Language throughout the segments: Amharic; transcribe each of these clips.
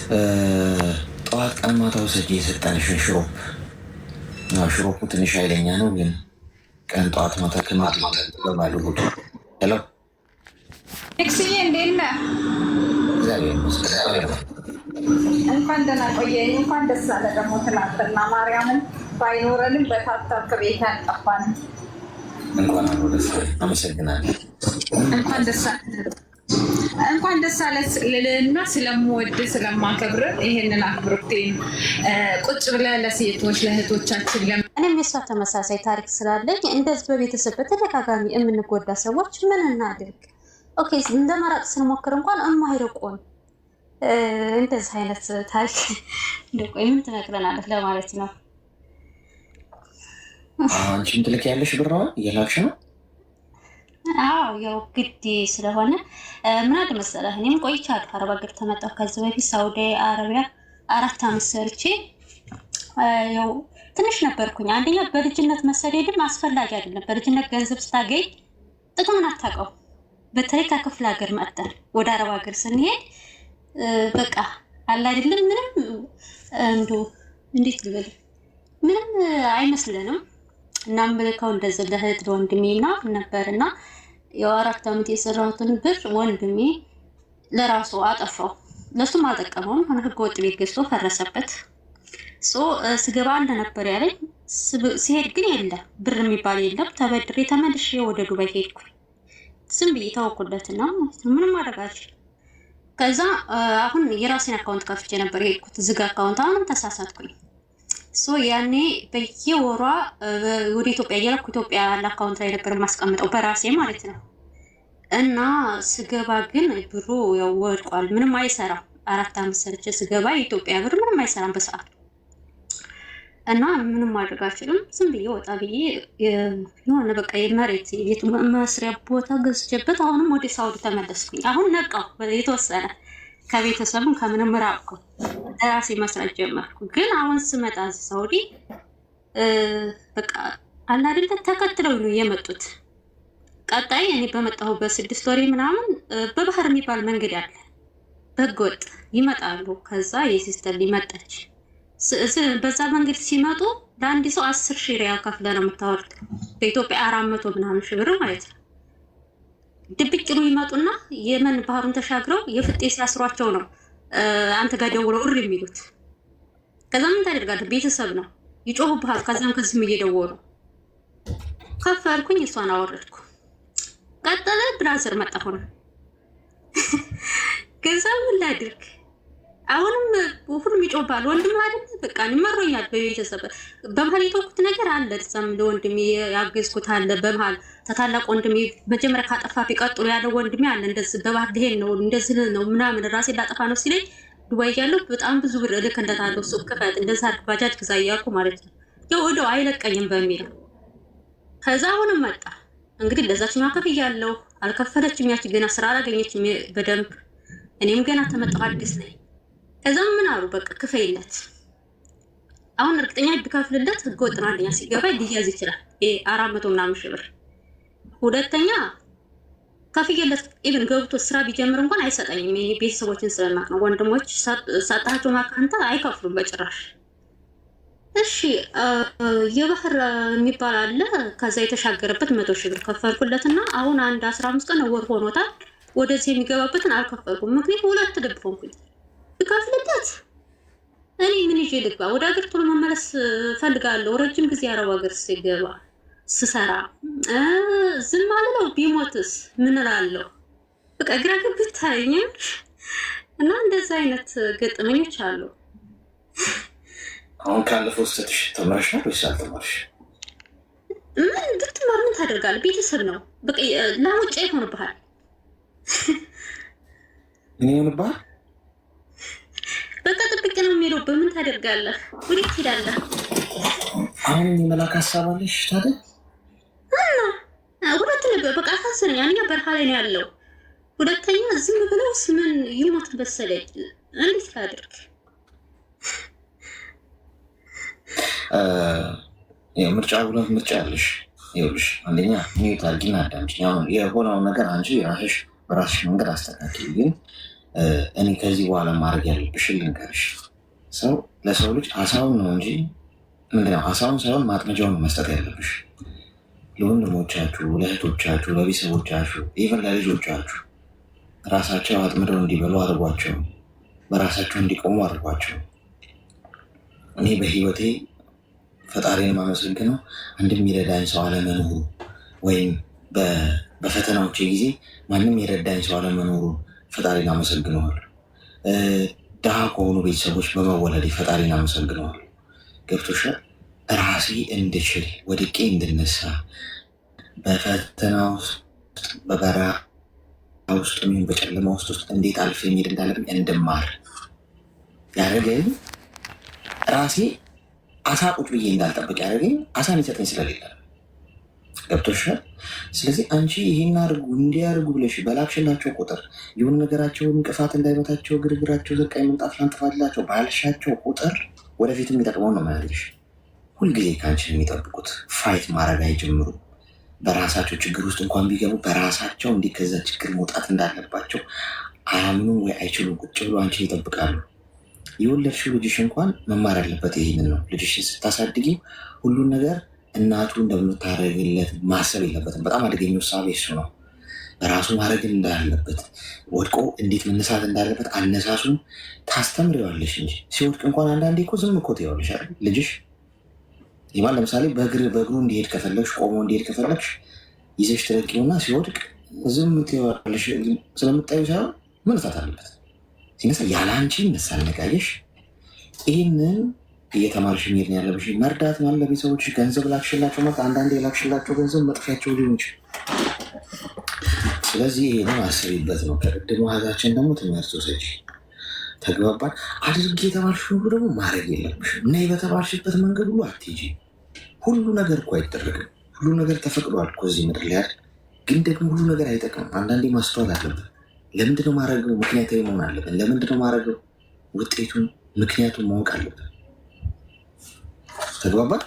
ጠዋት ቀን ማታ ወሰጄ የሰጠንሽን ሽሮፕ ሽሮፑ ትንሽ ኃይለኛ ነው፣ ግን ቀን ጠዋት ማታ ከማለማሉ ጉድ ሄሎ ኤክስዬ እንዴት ነህ? እግዚአብሔር ይመስገን። እንኳን ደህና ቆየኝ። እንኳን ደስ አለ። ደግሞ ትናንትና ማርያምን ባይኖረንም በታታር ከቤት አልጠፋንም። እንኳን አብሮ ደስ አለ። አመሰግናለሁ። እንኳን ደስ አለ ልልና ስለምወድ ስለማከብር ይሄንን አክብሮቴን ቁጭ ብለህ ለሴቶች ለእህቶቻችን እኔም የሷ ተመሳሳይ ታሪክ ስላለኝ እንደዚህ በቤተሰብ በተደጋጋሚ የምንጎዳ ሰዎች ምን እናድርግ? ኦኬ እንደመራቅ ስንሞክር እንኳን የማይርቁን እንደዚህ አይነት ታሪክ እንደቆይ ምን ትነግረናለህ ለማለት ነው። አንቺም ትልኪያለሽ ብር እየላክሽ ነው? አዎ ያው ግድ ስለሆነ ምን አለ መሰለህ፣ እኔም ቆይቻለሁ። አረብ ሀገር ተመጣሁ። ከዚህ በፊት ሳውዲ አረቢያ 4 ዓመት ሰርቼ ያው ትንሽ ነበርኩኝ። አንደኛ በልጅነት መሰደድም አስፈላጊ አይደለም። በልጅነት ገንዘብ ስታገኝ ጥቅሙን አታውቀው። በተለይ ከክፍለ ሀገር መጥተን ወደ አረብ ሀገር ስንሄድ በቃ አለ አይደለም ምንም እንዴት ልበል ምንም አይመስልንም። እና ምልካው እንደዚህ ለእህት ለወንድሜና ነበርና ያው 4 ዓመት የሰራሁትን ብር ወንድሜ ለራሱ አጠፋው። ለሱም አልጠቀመውም። ሆነ ህገ ወጥ ቤት ገዝቶ ፈረሰበት። ስገባ እንደነበር ያለኝ ሲሄድ ግን የለም ብር የሚባል የለም። ተበድሬ ተመልሼ ወደ ዱባይ ሄድኩኝ። ዝም ብዬ ተወኩለትና ምንም አደረጋች። ከዛ አሁን የራሴን አካውንት ከፍቼ ነበር የሄድኩት፣ ዝግ አካውንት። አሁንም ተሳሳትኩኝ። ያኔ በየወሯ ወደ ኢትዮጵያ እየላኩ ኢትዮጵያ ያለ አካውንት ላይ ነበር የማስቀምጠው በራሴ ማለት ነው። እና ስገባ ግን ብሩ ያው ወድቋል፣ ምንም አይሰራም። 4 ዓመት ሰርቼ ስገባ የኢትዮጵያ ብር ምንም አይሰራም በሰዓቱ። እና ምንም ማድረግ አልችልም። ዝም ብዬ ወጣ ብዬ የሆነ በቃ የመሬት የቤት መስሪያ ቦታ ገዝቼበት አሁንም ወደ ሳውዲ ተመለስኩኝ። አሁን ነቃው የተወሰነ ከቤተሰብም ከምንም ራቅኩ፣ ራሴ መስራት ጀመርኩ። ግን አሁን ስመጣ ሳውዲ በቃ አላ አይደለ ተከትለው ነው የመጡት። ቀጣይ እኔ በመጣሁበት 6 ወሬ ምናምን በባህር የሚባል መንገድ አለ፣ በህገወጥ ይመጣሉ። ከዛ የሲስተር ሊመጣች በዛ መንገድ ሲመጡ ለአንድ ሰው 10,000 ሪያል ከፍለ ነው የምታወርድ። በኢትዮጵያ 400 ምናምን ሺህ ብር ማለት ነው። ድብቅ ይመጡና የመን ባህሩን ተሻግረው የፍጤ ሲያስሯቸው ነው አንተ ጋር ደውለው እሪ የሚሉት። ከዛ ምን ታደርጋለህ? ቤተሰብ ነው ይጮሁብሃል። ከዛም ከዚህም እየደወሉ ከፈርኩኝ። እሷን አወረድኩ። ቀጠለ ብራዘር መጣ ሆነ። ከዛ ምን ላድርግ? አሁንም ሁሉም ይጮባል። ወንድም አይደል በቃ ይመሮኛል። በቤተሰብ በመሀል የተውኩት ነገር አለ። እዛም ለወንድሜ ያገዝኩት አለ። በመሀል ታላቅ ወንድሜ መጀመሪያ ካጠፋ ቢቀጥሉ ያለው ወንድሜ አለ። እንደዚህ በባህር ደሄን ነው እንደዚህ ነው ምናምን ራሴ ላጠፋ ነው ሲለኝ ዱባይ ያለው በጣም ብዙ ብር እልክለታለሁ። ሱቅ ክፈት እንደዛ ባጃጅ ግዛ እያልኩ ማለት ነው። ያው ወደው አይለቀኝም በሚል ከዛ አሁንም መጣ። እንግዲህ ለዛችኛው ከፍያለሁ። አልከፈለችም። ያቺ ገና ስራ አላገኘችም በደንብ። እኔም ገና ተመጣሁ አዲስ ነኝ። ከዛ ምን አሉ በቃ ክፈይለት። አሁን እርግጠኛ ቢከፍልለት ህገወጥ ነው። አንደኛ ሲገባ ሊያዝ ይችላል 400 ምናምን ሺህ ብር። ሁለተኛ ከፍየለት ኢቭን ገብቶ ስራ ቢጀምር እንኳን አይሰጠኝም። እኔ ቤተሰቦችን ስለማቅ ነው። ወንድሞች ሳጣቸው ማካንታ አይከፍሉም በጭራሽ። እሺ የባህር የሚባል አለ። ከዛ የተሻገረበት 100 ሺህ ብር ከፈልኩለትና አሁን አንድ 15 ቀን ወር ሆኖታል። ወደዚህ የሚገባበትን አልከፈልኩም። ምክንያቱም ሁለት ልብ ሆንኩኝ። ብከፍልበት እኔ ምን ይዤ ልግባ? ወደ ሀገር ቶሎ መመለስ ፈልጋለሁ። ረጅም ጊዜ አረብ ሀገር ስገባ ስሰራ ዝም አልለው ቢሞትስ ምን እላለሁ? በቃ ግራ ገብቶኛል። እና እንደዛ አይነት ገጠመኞች አሉ። አሁን ካለፈው ስትሽ ተመረሻል ወይስ አልተመረሽ? ምን ብትማር ምን ታደርጋለህ? ቤተሰብ ነው በቃ ላውጭ ይሆንብሃል። ምን ይሆንብሃል? በቃ ጥብቅ ነው የሚለው። በምን ታደርጋለህ? ወዴት ትሄዳለህ? አሁን የመላክ ሀሳብ አለሽ ታዲያ? ሁለት ነገር በቃ አሳሰነኝ። አንደኛ በረሃ ላይ ነው ያለው። ሁለተኛ ዝም ብለውስ ምን ይሞት በሰለኝ። እንዴት ላድርግ? ምርጫ ሁለት ምርጫ ያለሽ ይኸውልሽ። አንደኛ ሚዩት አድርጊና አዳምጪኝ። አሁን የሆነውን ነገር አንቺ ራስሽ በራስሽ መንገድ አስተካክል። ግን እኔ ከዚህ በኋላ ማድረግ ያለብሽ ልንገርሽ፣ ሰው ለሰው ልጅ አሳውን ነው እንጂ ምንድነው አሳውን ሳይሆን ማጥመጃውን መስጠት ያለብሽ። ለወንድሞቻችሁ፣ ለእህቶቻችሁ፣ ለቤተሰቦቻችሁ፣ ኢቨን ለልጆቻችሁ ራሳቸው አጥምደው እንዲበሉ አድርጓቸው፣ በራሳቸው እንዲቆሙ አድርጓቸው። እኔ በህይወቴ ፈጣሪን የማመሰግነው አንድም የረዳኝ ሰው አለመኖሩ ወይም በፈተናዎቼ ጊዜ ማንም የረዳኝ ሰው አለመኖሩ ፈጣሪን አመሰግነዋል። ድሃ ከሆኑ ቤተሰቦች በመወለዴ ፈጣሪን አመሰግነዋል። ገብቶሻል? ራሴ እንድችል ወድቄ እንድነሳ በፈተና ውስጥ በበረሃ ውስጥ ወይም በጨለማ ውስጥ እንዴት አልፌ የሚሄድ እንዳለብኝ እንድማር ያደረገኝ ራሴ አሳ ቁጭ ብዬ እንዳልጠብቅ ያደረገኝ አሳ የሚሰጠኝ ስለሌለ። ገብቶሻል? ስለዚህ አንቺ ይህን አድርጉ እንዲያርጉ ብለሽ በላክሽላቸው ቁጥር የሆነ ነገራቸውን እንቅፋት እንዳይመታቸው ግርግራቸው ዘቃይ ምንጣፍ ላንጥፋላቸው ባልሻቸው ቁጥር ወደፊት የሚጠቅመው ነው ማለትሽ። ሁልጊዜ ከአንቺ የሚጠብቁት ፋይት ማድረግ አይጀምሩም። በራሳቸው ችግር ውስጥ እንኳን ቢገቡ በራሳቸው እንዲህ ከዛ ችግር መውጣት እንዳለባቸው አያምኑም ወይ አይችሉም። ቁጭ ብሎ አንቺን ይጠብቃሉ። የወለድሽው ልጅሽ እንኳን መማር ያለበት ይህንን ነው። ልጅሽን ስታሳድጊ ሁሉን ነገር እናቱ እንደምታደርግለት ማሰብ የለበትም። በጣም አደገኛው እሳቤ እሱ ነው። በራሱ ማድረግ እንዳለበት ወድቆ እንዴት መነሳት እንዳለበት አነሳሱን ታስተምሪዋለሽ እንጂ ሲወድቅ እንኳን አንዳንዴ እኮ ዝም እኮ ትይዋለሽ አይደል? ልጅሽ ይማን ለምሳሌ በእግሩ እንዲሄድ ከፈለግሽ ቆሞ እንዲሄድ ከፈለግሽ ይዘሽ ትለቂውና ሲወድቅ ዝም ትይዋለሽ። ስለምታዩ ሳይሆን መነሳት አለበት። ሲነሳ ያለ አንቺ ይነሳል። ነቃየሽ ይህንን እየተማርሽ የሚሄድ ነው ያለብሽ። መርዳት ማለት ለቤተሰቦች ገንዘብ ላክሽላቸው ማለት አንዳንዴ የላክሽላቸው ገንዘብ መጥፊያቸው ሊሆን ይችላል። ስለዚህ ይሄንን አስቢበት ነው። ከቅድሞ እህታችን ደግሞ ትምህርት ውሰጂ። ተግባባን? አድርጌ የተባልሽ ሁሉ ደግሞ ማድረግ የለብሽ እና በተባልሽበት መንገድ ሁሉ አትሄጂ። ሁሉ ነገር እኮ አይደረግም። ሁሉ ነገር ተፈቅዷል እኮ እዚህ ምድር ላይ አይደል? ግን ደግሞ ሁሉ ነገር አይጠቅምም። አንዳንዴ ማስተዋል አለብን። ለምንድነው ማድረገው? ምክንያታዊ መሆን አለብን። ለምንድነው ማድረገው? ውጤቱን ምክንያቱን ማወቅ አለብን። ተግባባን?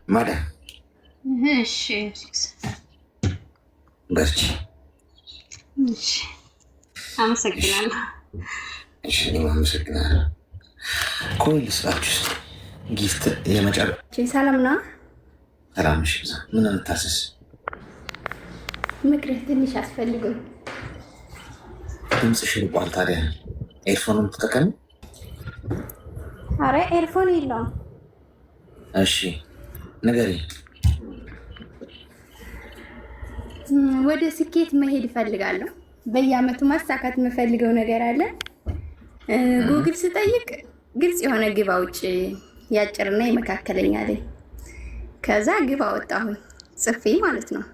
ማዳም እሺ፣ በርቺ። እሺ፣ አመሰግናለሁ። እሺ፣ እኔም አመሰግናለሁ። ቆይ ልስራችሁ ጊፍት የመጨረሻ ሰላም ነው። ሰላምሽ ይብዛ። ምን እንታሰስ? ምክርህ ትንሽ አስፈልጉኝ። ድምፅሽ ርቋል። ታዲያ ኤርፎኑን ተጠቀሚ። አረ ኤርፎን የለውም። እሺ ንገሪ። ወደ ስኬት መሄድ እፈልጋለሁ። በየአመቱ ማሳካት የምፈልገው ነገር አለ። ጉግል ስጠይቅ ግልጽ የሆነ ግብ አውጪ፣ ያጭርና የመካከለኛ ላይ። ከዛ ግብ አወጣሁኝ ጽፌ ማለት ነው።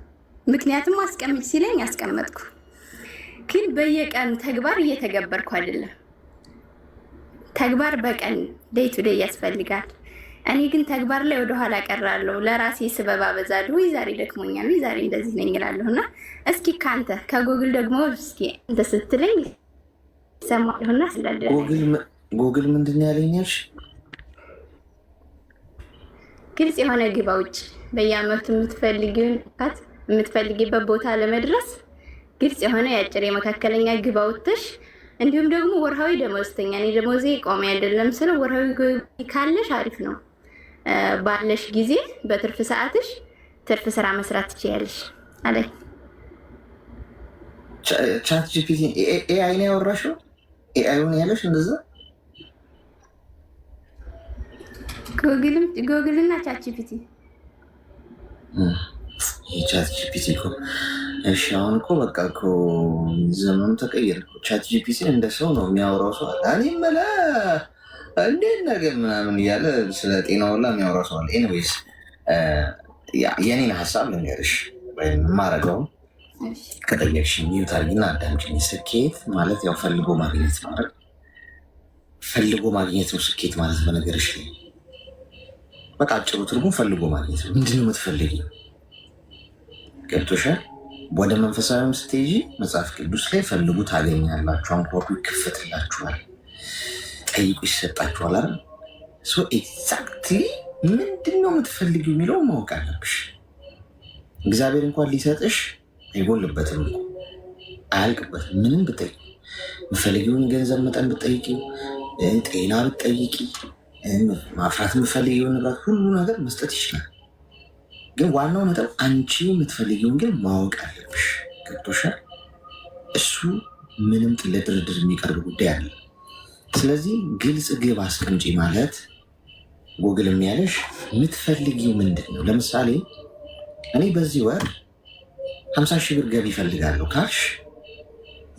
ምክንያቱም አስቀምጭ ሲለኝ አስቀመጥኩ። ግን በየቀኑ ተግባር እየተገበርኩ አይደለም። ተግባር በቀን ዴይ ቱ ዴይ ያስፈልጋል። እኔ ግን ተግባር ላይ ወደኋላ ቀራለሁ። ለራሴ ስበብ አበዛለሁ። ወይ ዛሬ ደክሞኛል፣ ወይ ዛሬ እንደዚህ ነኝ እላለሁ። እና እስኪ ካንተ ከጉግል ደግሞ እስኪ እንተ ስትለኝ ሰማሁና ስላለ ጉግል ምንድን ነው ያለኛልሽ? ግልጽ የሆነ ግብ አውጪ፣ በየአመቱ የምትፈልጊበት ቦታ ለመድረስ ግልጽ የሆነ የአጭር የመካከለኛ ግብ አውጥተሽ፣ እንዲሁም ደግሞ ወርሃዊ ደሞዝተኛ። እኔ ደሞዜ ቆሜ አይደለም ስለ ወርሃዊ ገቢ ካለሽ አሪፍ ነው። ባለሽ ጊዜ በትርፍ ሰዓትሽ ትርፍ ስራ መስራት ትችያለሽ አለኝ። ቻት ጂፒቲ ኤአይ ነው ያወራሽው? ኤአይ ነው ያለሽ? እንደዛ ጉግልና ቻት ጂፒቲ ቻት ጂፒቲ እኮ እሺ፣ አሁን እኮ በቃ እኮ ዘመኑ ተቀየረ። ቻት ጂፒቲ እንደ ሰው ነው የሚያወራው ሰው አለ። እኔ መለ እንዴት ነገር ምናምን እያለ ስለ ጤናው ሁላ የሚያወራው ሰው አለ። ኤኒዌይስ የኔን ሀሳብ ልንገርሽ ወይም የማደርገው ከጠየቅሽ ሚዩት አድርጊና አዳምጪኝ። ስኬት ማለት ያው ፈልጎ ማግኘት ነው አይደል? ፈልጎ ማግኘት ነው ስኬት ማለት በነገርሽ ላይ በቃ አጭሩ ትርጉም ፈልጎ ማግኘት ነው። ምንድነው የምትፈልጊው? ገብቶሻል? ወደ መንፈሳዊም ስትሄጂ መጽሐፍ ቅዱስ ላይ ፈልጉ ታገኛላችሁ፣ አንኳኩ ይከፈትላችኋል፣ ጠይቁ ይሰጣችኋል አይደል? ሶ ኤግዛክትሊ ምንድነው የምትፈልጊው የሚለው ማወቅ አለብሽ። እግዚአብሔር እንኳን ሊሰጥሽ አይጎልበትም፣ አያልቅበትም። ምንም ብጠይቂ የምፈልጊውን ገንዘብ መጠን ብጠይቂ፣ ጤና ብጠይቂ፣ ማፍራት የምፈልጊውን ንብረት ሁሉ ነገር መስጠት ይችላል። ግን ዋናው ነጥብ አንቺ የምትፈልጊውን ግን ማወቅ አለብሽ። ገብቶሻል? እሱ ምንም ለድርድር የሚቀርብ ጉዳይ አለ። ስለዚህ ግልጽ ግብ አስቀምጪ ማለት ጉግል የሚያለሽ የምትፈልጊው ምንድን ነው? ለምሳሌ እኔ በዚህ ወር 50 ሺህ ብር ገቢ ይፈልጋለሁ ካልሽ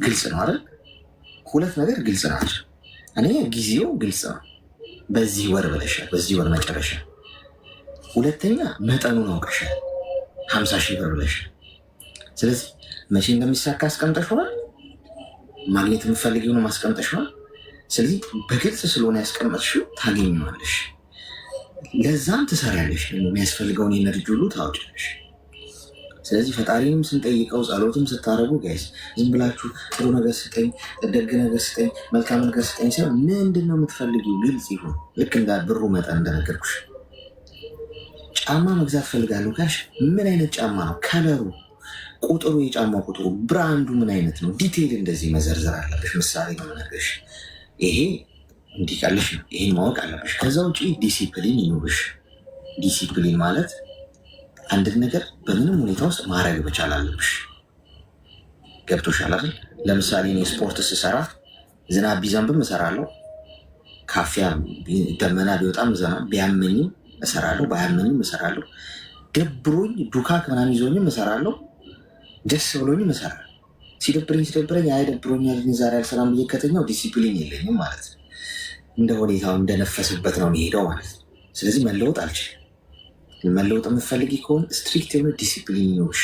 ግልጽ ነው አይደል? ሁለት ነገር ግልጽ ናቸው። እኔ ጊዜው ግልጽ ነው፣ በዚህ ወር ብለሻል፣ በዚህ ወር መጨረሻ። ሁለተኛ መጠኑን አውቀሻል፣ 50 ሺህ ብር ብለሻል። ስለዚህ መቼ እንደሚሳካ አስቀምጠሽዋል፣ ማግኘት የምፈልጊውን ማስቀምጠሽዋል። ስለዚህ በግልጽ ስለሆነ ያስቀመጥሽው ታገኘዋለሽ፣ ለዛም ትሰሪያለሽ፣ የሚያስፈልገውን ኤነርጂ ሁሉ ታወጫለሽ። ስለዚህ ፈጣሪንም ስንጠይቀው ጸሎትም ስታደርጉ ጋይስ ዝም ብላችሁ ጥሩ ነገር ስጠኝ፣ ደግ ነገር ስጠኝ፣ መልካም ነገር ስጠኝ ሳይሆን ምንድን ነው የምትፈልጊው ግልጽ ይሁን። ልክ እንደ ብሩ መጠን እንደነገርኩሽ ጫማ መግዛት ፈልጋለሁ ካልሽ ምን አይነት ጫማ ነው፣ ከለሩ፣ ቁጥሩ፣ የጫማ ቁጥሩ፣ ብራንዱ ምን አይነት ነው፣ ዲቴይል እንደዚህ መዘርዘር አለብሽ። ምሳሌ ነው የምነግርሽ፣ ይሄ እንዲቀልሽ ነው፣ ይሄን ማወቅ አለብሽ። ከዛ ውጭ ዲሲፕሊን ይኑርሽ። ዲሲፕሊን ማለት አንድን ነገር በምንም ሁኔታ ውስጥ ማድረግ መቻል አለብሽ። ገብቶሻል አይደል? ለምሳሌ እኔ ስፖርት ስሰራ ዝናብ ቢዘንብም እሰራለሁ፣ ካፊያ ደመና ቢወጣም ቢያመኝም እሰራለሁ፣ ባያመኝም እሰራለሁ፣ ደብሮኝ ዱካክ ምናምን ይዞኝም እሰራለሁ፣ ደስ ብሎኝም እሰራለሁ። ሲደብረኝ አይደብሮኛል ዛሬ አልሰራም ብዬ ከተኛው ዲሲፕሊን የለኝም ማለት ነው። እንደ ሁኔታው እንደነፈስበት ነው የሚሄደው ማለት ነው። ስለዚህ መለወጥ አልችልም። መለወጥ የምትፈልጊ ከሆነ ስትሪክት የሆነ ዲሲፕሊን ይኖርሽ።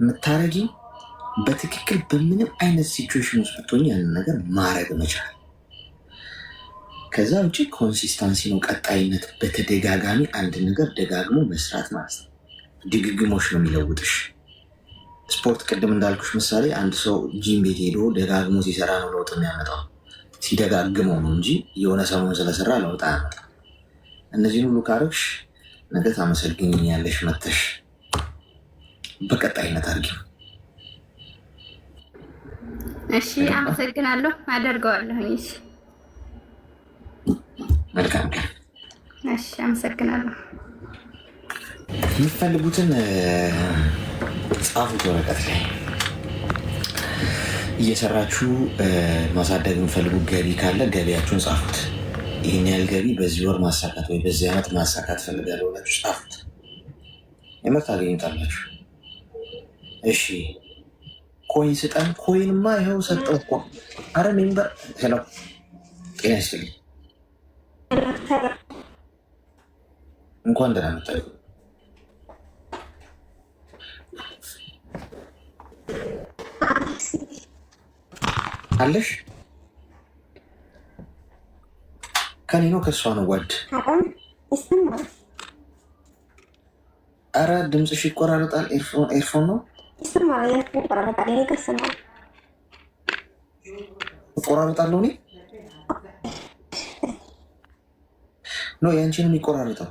የምታረጊ በትክክል በምንም አይነት ሲቹዌሽን ውስጥ ብትሆኝ ያንን ነገር ማድረግ መቻል። ከዛ ውጭ ኮንሲስታንሲ ነው፣ ቀጣይነት፣ በተደጋጋሚ አንድ ነገር ደጋግሞ መስራት ማለት ነው። ድግግሞሽ ነው የሚለውጥሽ። ስፖርት ቅድም እንዳልኩሽ ምሳሌ አንድ ሰው ጂም ቤት ሄዶ ደጋግሞ ሲሰራ ነው ለውጥ የሚያመጣው። ሲደጋግመው ነው እንጂ የሆነ ሰሞን ስለሰራ ለውጥ አያመጣም። እነዚህን ሁሉ ካረግሽ ነገ ታመሰግኝኛለሽ መተሽ በቀጣይነት አድርጊው። እሺ፣ አመሰግናለሁ፣ አደርገዋለሁ። እሺ፣ መልካም ቀን። እሺ፣ አመሰግናለሁ። የምትፈልጉትን ጻፉት ወረቀት ላይ። እየሰራችሁ ማሳደግ የምፈልጉ ገቢ ካለ ገቢያችሁን ጻፉት። ይህን ያህል ገቢ በዚህ ወር ማሳካት ወይ በዚህ ዓመት ማሳካት ፈልጋለሁ ብላችሁ ጻፉት። የምር ታገኙታላችሁ። እሺ ኮይን ስጠን። ኮይንማ ይኸው ሰጠው እኮ። አረ ሜምበር ሄሎ፣ ጤና ይስጥልኝ፣ እንኳን ደህና መጣችሁ። አለሽ ከኔ ነው ከእሷ ነው ጓድ? አረ ድምፅሽ ይቆራረጣል። ኤርፎን ነው እቆራረጣለሁ እኔ ነው ያንቺንም የሚቆራረጠው።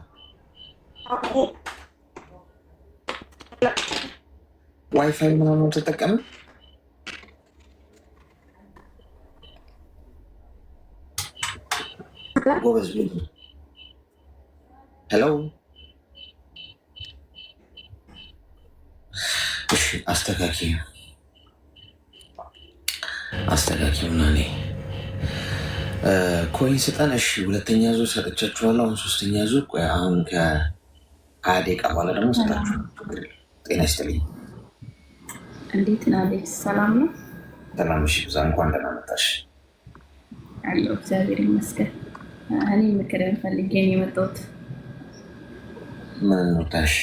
ዋይፋይ ምናምን ተጠቀምን። ጎበዝ። ሄሎ፣ እሺ፣ አስተካኪውና እኔ ኮይን ስጠን። እሺ፣ ሁለተኛ ዙር ሰጥቻችኋለሁ። አሁን ሶስተኛ ዙር። ቆይ አሁን ከ20 ደቂቃ በኋላ ደግሞ ሰጣችሁ። ጤና ይስጥልኝ። እንዴት ነህ አሌክስ? ሰላም ነው? ሰላም። እሺ፣ ብዛ እንኳን ደህና መጣሽ። አለሁ፣ እግዚአብሔር ይመስገን። እኔ ምክርን ፈልጌ ነው የመጣሁት። ምን እንወጣሽ?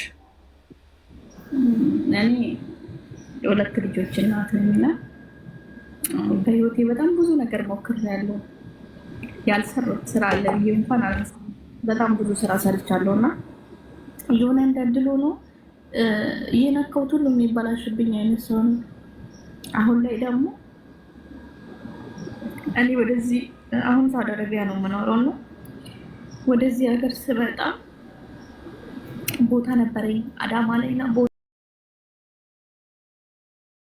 እኔ የሁለት ልጆች እናት ነኝና በህይወቴ በጣም ብዙ ነገር ሞክሬያለሁ። ያልሰራሁት ስራ አለ ብዬ እንኳን አላስብም። በጣም ብዙ ስራ ሰርቻለሁ እና የሆነ እንዳድሎ ነው እየነካሁት ሁሉ የሚበላሽብኝ አይነት ሰው ነው። አሁን ላይ ደግሞ እኔ ወደዚህ አሁን ሳውዲ አረቢያ ነው የምኖረው እና ወደዚህ ሀገር ስመጣ ቦታ ነበረኝ አዳማ ላይ እና